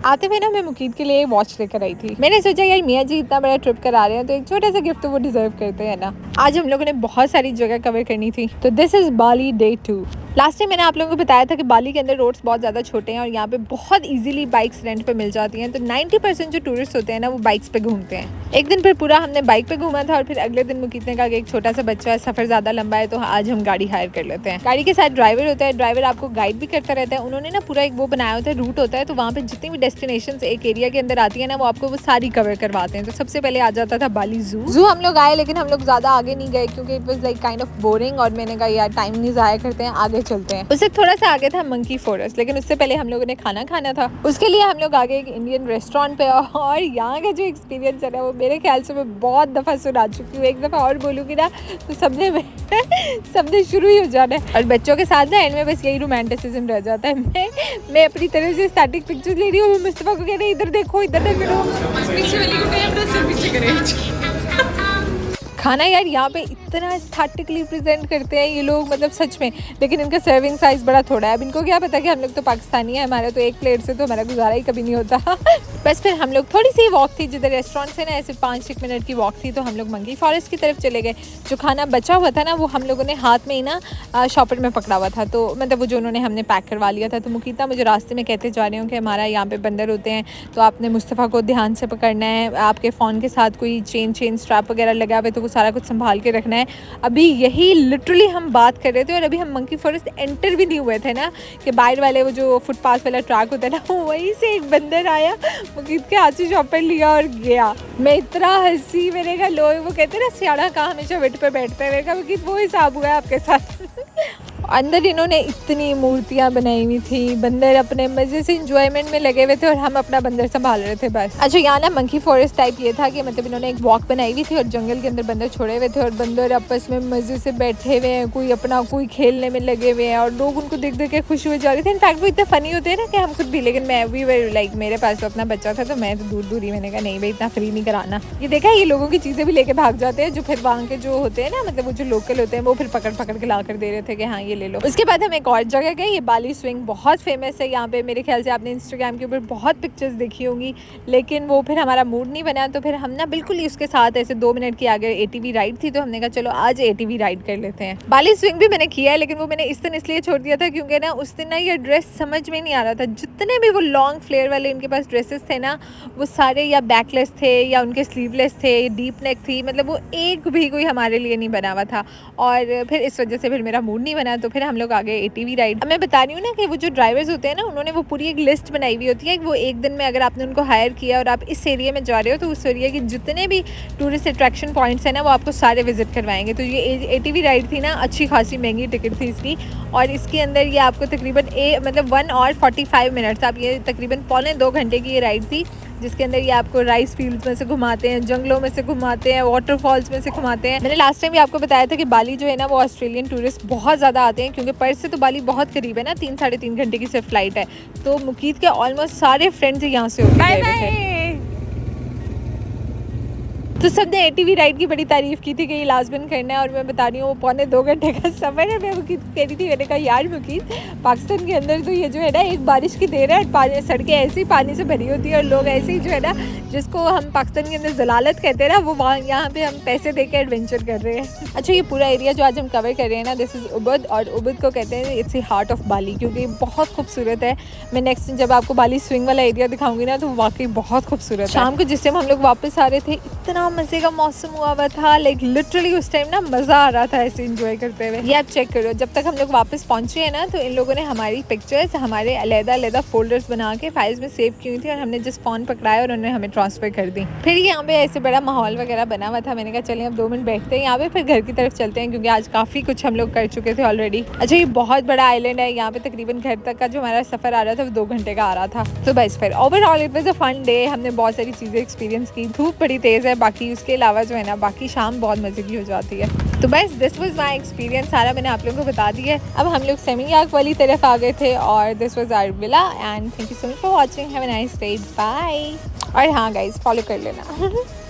आते हुए ना मैं मुकीद के लिए वॉच लेकर आई थी। मैंने सोचा यार मियाँ जी इतना बड़ा ट्रिप करा रहे हैं तो एक छोटा सा गिफ्ट तो वो डिजर्व करते हैं ना। आज हम लोगों ने बहुत सारी जगह कवर करनी थी, तो this is Bali day 2। Last time मैंने आप लोगों को बताया था कि बाली के अंदर रोड्स बहुत ज़्यादा छोटे हैं और यहाँ पे बहुत इजीली बाइक्स रेंट पे मिल जाती हैं। तो 90% जो टूरिस्ट होते हैं ना वो बाइक्स पे घूमते हैं। एक दिन फिर पूरा हमने बाइक पे घूमा था और फिर अगले दिन मुकीद ने कहा कि एक छोटा सा बच्चा है, सफ़र ज़्यादा लंबा है, तो आज हम गाड़ी हायर कर लेते हैं। गाड़ी के साथ ड्राइवर होता है, ड्राइवर आपको गाइड भी करता रहता है। उन्होंने ना पूरा एक वो बनाया होता है, रूट होता है, तो वहाँ पे जितनी भी डेस्टिनेशन एक एरिया के अंदर आती है ना वो आपको वो सारी कवर करवाते हैं। तो सबसे पहले आ जाता था बाली जू हम लोग आए, लेकिन हम लोग ज़्यादा आगे नहीं गए क्योंकि it was like kind of boring और मैंने कहा यार टाइम नहीं ज़ाया करते हैं, आगे चलते हैं। उससे थोड़ा सा आगे था मंकी फॉरेस्ट, लेकिन उससे पहले हम लोगों ने खाना खाना था। उसके लिए हम लोग आगे एक इंडियन रेस्टोरेंट पे, और यहाँ का जो एक्सपीरियंस है ना वो मेरे ख्याल से मैं बहुत दफ़ा सुना चुकी हूँ। एक दफ़ा और बोलूँगी ना तो सबने शुरू ही हो जाना है। और बच्चों के साथ ना एंड में बस यही रोमांटिसिज्म रह जाता है। मैं अपनी तरफ से स्टैटिक पिक्चर्स ले रही हूँ, मुस्तफा को कह रही है इधर देखो इधर देखो। खाना यार यहाँ पे इतना एस्थेटिकली प्रेजेंट करते हैं ये लोग, मतलब सच में। लेकिन इनका सर्विंग साइज बड़ा थोड़ा है। अब इनको क्या पता कि हम लोग तो पाकिस्तानी है, हमारा तो एक प्लेट से तो हमारा गुजारा ही कभी नहीं होता। बस फिर हम लोग थोड़ी सी वॉक थी जिधर रेस्टोरेंट से ना ऐसे 5-6 मिनट की वॉक थी, तो हम लोग मंकी फॉरेस्ट की तरफ चले गए। जो खाना बचा हुआ था ना वो हम लोगों ने हाथ में ही ना शॉपर में पकड़ा हुआ था, तो मतलब वो जो उन्होंने हमने पैक करवा लिया था। तो मुकीता मुझे रास्ते में कहते जा रहे हो कि हमारा यहाँ पे बंदर होते हैं, तो आपने मुस्तफ़ा को ध्यान से पकड़ना है, आपके फ़ोन के साथ कोई चेन स्ट्रैप वगैरह लगा हुआ है तो वो सारा कुछ संभाल के रखना है। अभी यही लिटरली हम बात कर रहे थे और अभी हम मंकी फॉरेस्ट एंटर भी नहीं हुए थे ना कि बाहर वाले वो जो फुटपाथ वाला ट्रैक होता है ना वहीं से एक बंदर आया, मुकीद के हाथ से शॉपर लिया और गया। मैं इतना हंसी, मैंने कहा लो, वो कहते हैं ना सियाड़ा कहाँ हमेशा वेट पे बैठते हैं, मैंने कहा मुकीद वो हिसाब हुआ है आपके साथ। अंदर इन्होंने इतनी मूर्तियाँ बनाई हुई थी, बंदर अपने मज़े से इंजॉयमेंट में लगे हुए थे और हम अपना बंदर संभाल रहे थे बस। अच्छा यहाँ ना मंकी फॉरेस्ट टाइप ये था कि मतलब इन्होंने एक वॉक बनाई हुई थी और जंगल के अंदर बंदर छोड़े हुए थे और बंदर आपस में मज़े से बैठे हुए हैं, कोई खेलने में लगे हुए हैं और लोग उनको देख देख के खुश हुए जा रहे थे। इनफैक्ट वो इतने फनी होते हैं ना कि हम खुद भी, लेकिन मैं भी लाइक मेरे पास तो अपना बच्चा था तो मैं तो दूर ही, मैंने कहा नहीं भाई इतना फ्री नहीं कराना। ये देखा ये लोगों की चीज़ें भी लेके भाग जाते हैं जो फिर वहाँ के जो होते हैं ना, मतलब वो जो लोकल होते हैं वो फिर पकड़ के ला कर दे रहे थे कि हाँ ये ले लो। उसके बाद हम एक और जगह गए, ये बाली स्विंग बहुत फेमस है यहाँ पे। मेरे ख्याल से आपने इंस्टाग्राम के ऊपर बहुत पिक्चर्स देखी होंगी, लेकिन वो फिर हमारा मूड नहीं बना, तो फिर हम ना बिल्कुल ही उसके साथ ऐसे 2 मिनट की आगे ATV राइड थी, तो हमने कहा चलो आज ATV राइड कर लेते हैं। बाली स्विंग भी मैंने किया है, लेकिन वो मैंने इस दिन इसलिए छोड़ दिया था क्योंकि ना उस दिन ना ये ड्रेस समझ में नहीं आ रहा था। जितने भी वो लॉन्ग फ्लेयर वाले इनके पास ड्रेसेस थे ना वो सारे या बैकलेस थे या उनके स्लीवलेस थे, डीप नेक थी, मतलब वो एक भी कोई हमारे लिए नहीं बना हुआ था। और फिर इस वजह से फिर मेरा मूड नहीं बना, तो फिर हम लोग आगे ATV राइड। अब मैं बता रही हूँ ना कि वो जो ड्राइवर्स होते हैं ना उन्होंने वो पूरी एक लिस्ट बनाई हुई होती है। वो एक दिन में अगर आपने उनको हायर किया और आप इस एरिया में जा रहे हो तो उस एरिया के जितने भी टूरिस्ट अट्रैक्शन पॉइंट्स हैं ना वो आपको सारे विजिट करवाएंगे। तो ये ATV राइड थी ना, अच्छी खासी महंगी टिकट थी इसकी, और इसके अंदर ये आपको तकरीबन 1 और 45 मिनट्स, आप ये तकरीबन 1.25 घंटे की ये राइड थी, जिसके अंदर ये आपको राइस फील्ड्स में से घुमाते हैं, जंगलों में से घुमाते हैं, वाटरफॉल्स में से घुमाते हैं। मैंने लास्ट टाइम भी आपको बताया था कि बाली जो है ना वो ऑस्ट्रेलियन टूरिस्ट बहुत ज़्यादा आते हैं क्योंकि पर्थ से तो बाली बहुत करीब है ना, 3-3.5 घंटे की सिर्फ फ्लाइट है। तो मुकीद के ऑलमोस्ट सारे फ्रेंड्स यहाँ से होते हैं। तो सब ने ATV राइड की बड़ी तारीफ़ की थी कि ये लाजमन करना है, और मैं बता रही हूँ वो 1.25 घंटे का सफ़र है। मैं मुकीद कह रही थी, मैंने कहा यार मुकीद पाकिस्तान के अंदर तो ये जो है ना एक बारिश की देर है और सड़कें ऐसे ही पानी से भरी होती है और लोग ऐसे ही जो है ना जिसको हम पाकिस्तान के अंदर जलालत कहते हैं ना वो वहाँ यहाँ पे हम पैसे दे के एडवेंचर कर रहे हैं। अच्छा ये पूरा एरिया जो आज हम कवर कर रहे हैं ना दिस इज़ उबद, और उबद को कहते हैं इट्स द हार्ट ऑफ बाली क्योंकि बहुत खूबसूरत है। मैं नेक्स्ट जब आपको बाली स्विंग वाला एरिया दिखाऊंगी ना तो वाकई बहुत खूबसूरत है। शाम को जिस टाइम हम लोग वापस आ रहे थे इतना मज़े का मौसम हुआ हुआ था, लाइक लिटरली उस टाइम ना मज़ा आ रहा था ऐसे एंजॉय करते हुए। ये आप चेक करो, जब तक हम लोग वापस पहुंचे हैं ना तो इन लोगों ने हमारी पिक्चर्स हमारे अलग-अलग फोल्डर्स बना के फाइल्स में सेव की हुई थी और हमने जिस फ़ोन पकड़ाया और उन्होंने हमें ट्रांसफ़र कर दी। फिर यहाँ पे ऐसे बड़ा माहौल वगैरह बना हुआ था, मैंने कहा चलें अब 2 मिनट बैठते हैं यहाँ पे, फिर घर की तरफ चलते हैं क्योंकि आज काफ़ी कुछ हम लोग कर चुके थे ऑलरेडी। अच्छा ये बहुत बड़ा आइलैंड है, यहाँ पे तकरीबन घर तक का जो हमारा सफ़र आ रहा था वो 2 घंटे का आ रहा था। तो बस फिर overall it was a fun day, हमने बहुत सारी चीज़ें एक्सपीरियंस की। धूप बड़ी तेज़ है, बाकी उसके अलावा जो है ना बाकी शाम बहुत मज़े की हो जाती है। तो बस दिस वाज माय एक्सपीरियंस, सारा मैंने आप लोगों को बता दिया है। अब हम लोग सेमियाक वाली तरफ आ गए थे और this was our villa and thank you so much for watching, have a nice day, bye. और हाँ गाइस फॉलो कर लेना।